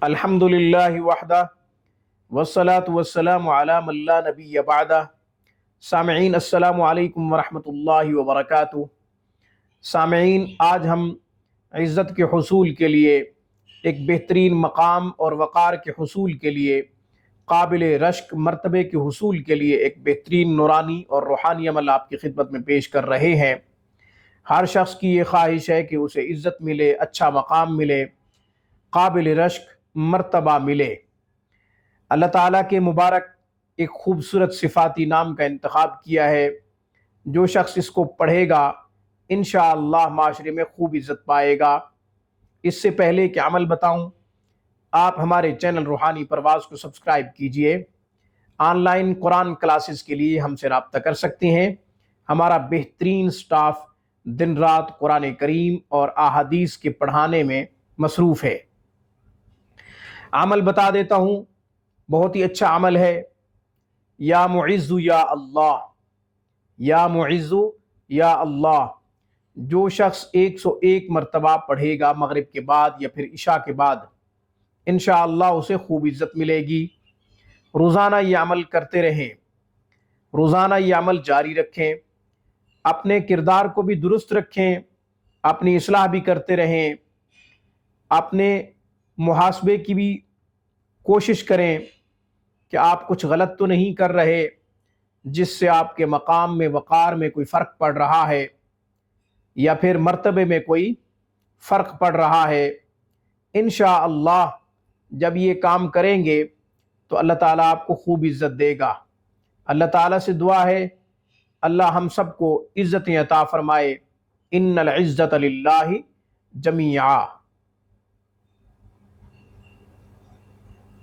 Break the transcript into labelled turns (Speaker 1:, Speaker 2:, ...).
Speaker 1: الحمد للہ وحدہ والصلاة والسلام علی من لا نبی بعدہ۔ سامعین السلام علیکم ورحمۃ اللہ وبرکاتہ۔ سامعین، آج ہم عزت کے حصول کے لیے، ایک بہترین مقام اور وقار کے حصول کے لیے، قابل رشک مرتبے کے حصول کے لیے ایک بہترین نورانی اور روحانی عمل آپ کی خدمت میں پیش کر رہے ہیں۔ ہر شخص کی یہ خواہش ہے کہ اسے عزت ملے، اچھا مقام ملے، قابل رشک مرتبہ ملے۔ اللہ تعالیٰ کے مبارک ایک خوبصورت صفاتی نام کا انتخاب کیا ہے، جو شخص اس کو پڑھے گا انشاءاللہ معاشرے میں خوب عزت پائے گا۔ اس سے پہلے کہ عمل بتاؤں، آپ ہمارے چینل روحانی پرواز کو سبسکرائب کیجئے۔ آن لائن قرآن کلاسز کے لیے ہم سے رابطہ کر سکتے ہیں۔ ہمارا بہترین سٹاف دن رات قرآن کریم اور احادیث کے پڑھانے میں مصروف ہے۔ عمل بتا دیتا ہوں، بہت ہی اچھا عمل ہے۔ یا معز یا اللہ، یا معز یا اللہ، جو شخص 101 مرتبہ پڑھے گا مغرب کے بعد یا پھر عشاء کے بعد، انشاءاللہ اسے خوب عزت ملے گی۔ روزانہ یہ عمل کرتے رہیں، روزانہ یہ عمل جاری رکھیں، اپنے کردار کو بھی درست رکھیں، اپنی اصلاح بھی کرتے رہیں، اپنے محاسبے کی بھی کوشش کریں کہ آپ کچھ غلط تو نہیں کر رہے جس سے آپ کے مقام میں، وقار میں کوئی فرق پڑ رہا ہے یا پھر مرتبے میں کوئی فرق پڑ رہا ہے۔ انشاءاللہ جب یہ کام کریں گے تو اللہ تعالیٰ آپ کو خوب عزت دے گا۔ اللہ تعالیٰ سے دعا ہے اللہ ہم سب کو عزتیں عطا فرمائے۔ ان العزت للہ جمیعا۔